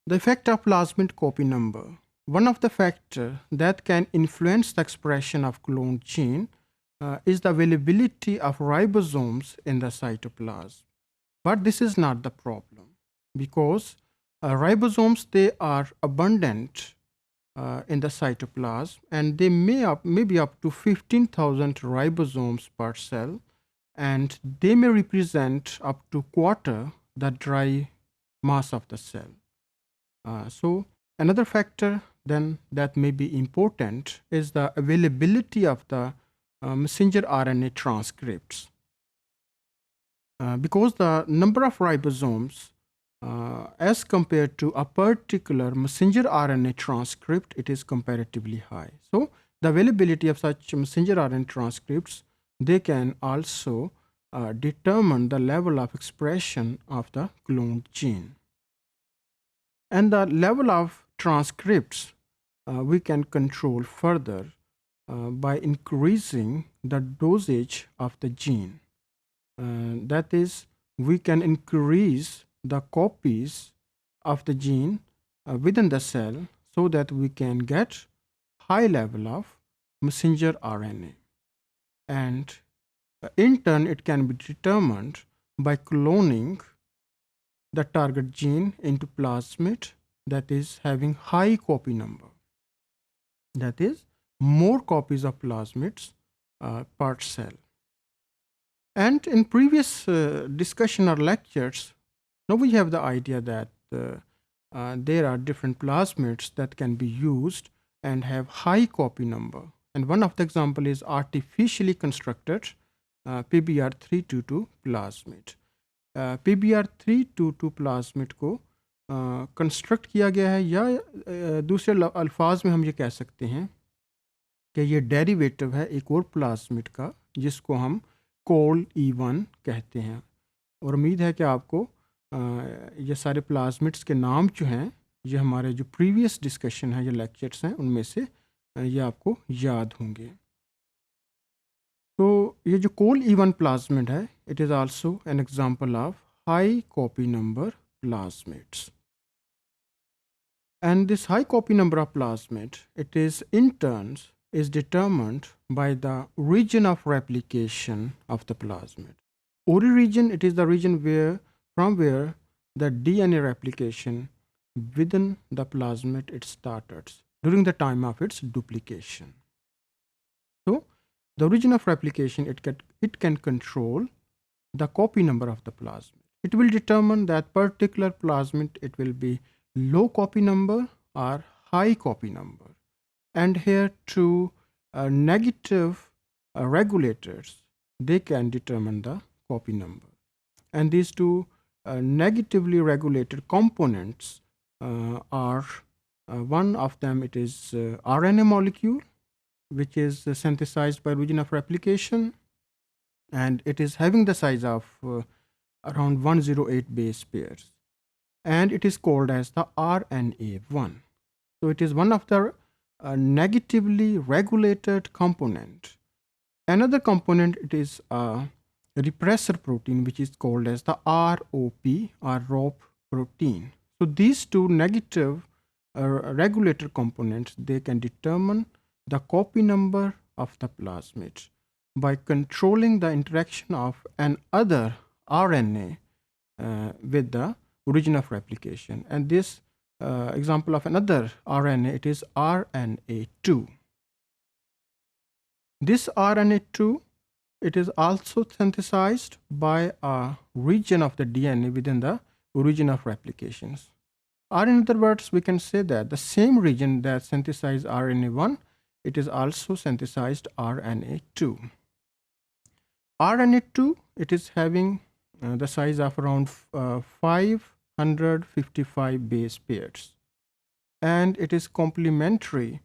The effect of plasmid copy number. One of the factors that can influence the expression of cloned gene is the availability of ribosomes in the cytoplasm. But this is not the problem because ribosomes, they are abundant in the cytoplasm, and they may be up to 15,000 ribosomes per cell, and they may represent up to quarter the dry mass of the cell. So another factor then that may be important is the availability of the messenger RNA transcripts. Because the number of ribosomes as compared to a particular messenger RNA transcript, it is comparatively high. So the availability of such messenger RNA transcripts, they can also determine the level of expression of the cloned gene. And the level of transcripts we can control further by increasing the dosage of the gene. That is, we can increase the copies of the gene within the cell so that we can get high level of messenger RNA. And in turn, it can be determined by cloning the target gene into plasmid that is having high copy number. That is, more copies of plasmids per cell. And in previous discussion or lectures, now we have the idea that there are different plasmids that can be used and have high copy number. And one of the example is artificially constructed PBR322 plasmid. PBR322 plasmid को construct किया गया है, या दूसरे अल्फाज में हम ये कह सकते हैं कि ये डेरिवेटिव है एक और प्लाज्मिड का जिसको हम कोल E1 कहते हैं. और उम्मीद है कि आपको ये सारे प्लाज्मिड्स के नाम जो हैं, ये हमारे जो प्रीवियस डिस्कशन है, ये लेक्चर्स हैं, उनमें से ये आपको याद होंगे. तो ये जो कोल E1 प्लाज्मिड है, it is also an example of high copy number plasmids. And this high copy number of plasmid, it is in turn is determined by the region of replication of the plasmid. Ori region, it is the region from where the DNA replication within the plasmid it started during the time of its duplication. So the region of replication, it can control the copy number of the plasmid. It will determine that particular plasmid, it will be low copy number or high copy number. And here two negative regulators, they can determine the copy number. And these two negatively regulated components are one of them, it is RNA molecule, which is synthesized by region of replication, and it is having the size of around 108 base pairs, and it is called as the RNA1. So it is one of the negatively regulated component. Another component, it is a repressor protein which is called as the ROP or ROP protein. So these two negative regulator components, they can determine the copy number of the plasmid by controlling the interaction of another RNA with the origin of replication. And this example of another RNA, it is RNA2. This RNA2, it is also synthesized by a region of the DNA within the origin of replications. Or in other words, we can say that the same region that synthesized RNA1, it is also synthesized RNA2. RNA2, it is having the size of around 555 base pairs, and it is complementary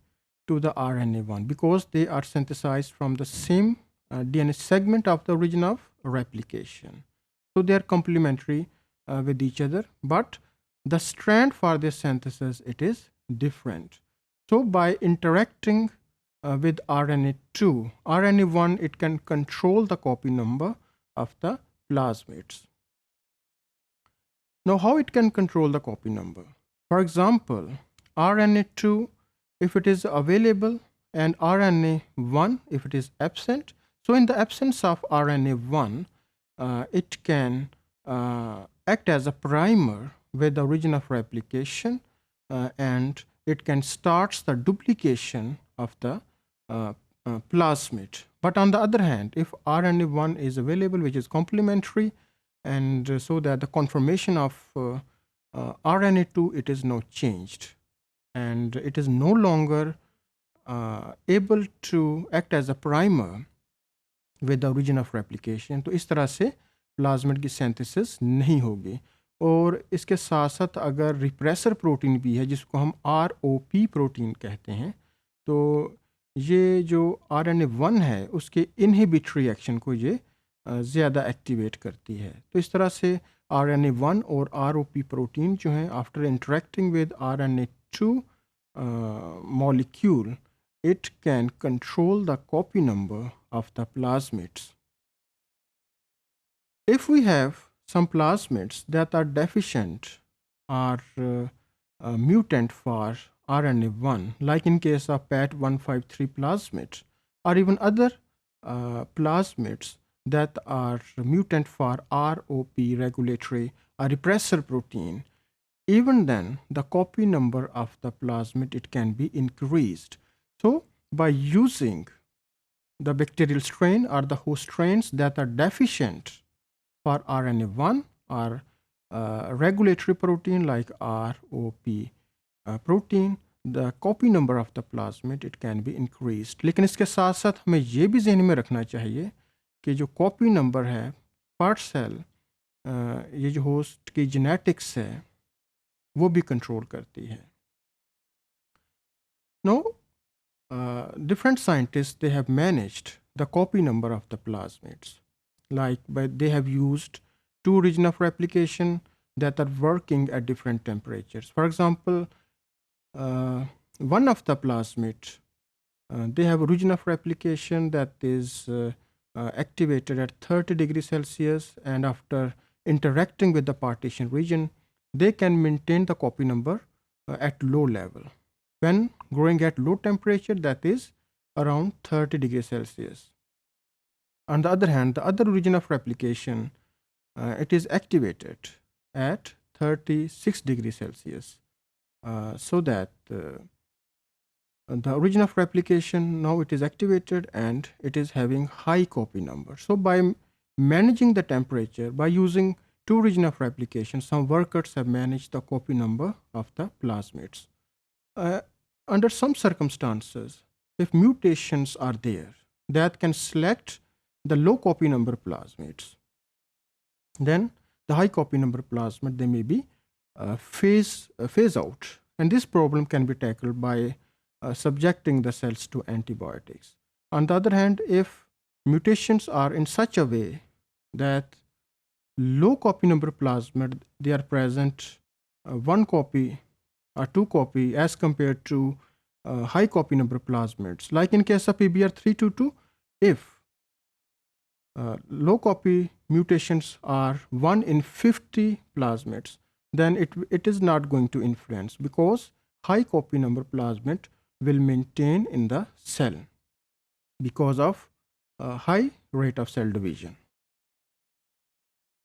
to the RNA1 because they are synthesized from the same DNA segment of the origin of replication. So they are complementary with each other, but the strand for this synthesis, it is different. So by interacting with RNA2, RNA1, it can control the copy number of the plasmids. Now, how it can control the copy number? For example, RNA2 if it is available and RNA1 if it is absent. So in the absence of RNA1, it can act as a primer with the region of replication, and it can start the duplication of the plasmid. But on the other hand, if RNA1 is available, which is complementary, and so that the conformation of RNA2, it is now changed, and it is no longer able to act as a primer with the region of replication. तो इस तरह से plasmid की synthesis नहीं होगी. और इसके साथ साथ अगर रिप्रेसर प्रोटीन भी है जिसको हम ROP प्रोटीन कहते हैं, तो ये जो RNA1 है उसके इनहिबिटरी एक्शन को ये ज़्यादा एक्टिवेट करती है. तो इस तरह से RNA1 और ROP प्रोटीन जो हैं after interacting with RNA2 molecule, it can control the copy number of the plasmids. If we have some plasmids that are deficient or mutant for RNA1, like in case of PAT153 plasmids, or even other plasmids that are mutant for ROP regulatory or repressor protein, even then the copy number of the plasmid, it can be increased. So by using the bacterial strain or the host strains that are deficient for RNA1 or regulatory protein like ROP protein, the copy number of the plasmid, it can be increased. लेकिन इसके साथ साथ हमें ये भी ज़हन में रखना चाहिए कि जो कॉपी नंबर है पर सेल, ये जो होस्ट की जेनेटिक्स है वो भी कंट्रोल करती है. Now, different scientists, they have managed the copy number of the plasmids, like they have used two regions of replication that are working at different temperatures. For example, one of the plasmids, they have a region of replication that is activated at 30 degrees Celsius, and after interacting with the partition region, they can maintain the copy number at low level. When growing at low temperature, that is around 30 degrees Celsius. On the other hand, the other region of replication, it is activated at 36 degrees Celsius, so that the region of replication, now it is activated and it is having high copy number. So by managing the temperature, by using two regions of replication, some workers have managed the copy number of the plasmids. Under some circumstances, if mutations are there that can select the low copy number plasmids, then the high copy number plasmid, they may be phase out, and this problem can be tackled by subjecting the cells to antibiotics. On the other hand, if mutations are in such a way that low copy number plasmid, they are present one copy or two copy as compared to high copy number plasmids, like in case of PBR322, if low copy mutations are 1 in 50 plasmids, then it is not going to influence, because high copy number plasmid will maintain in the cell because of high rate of cell division.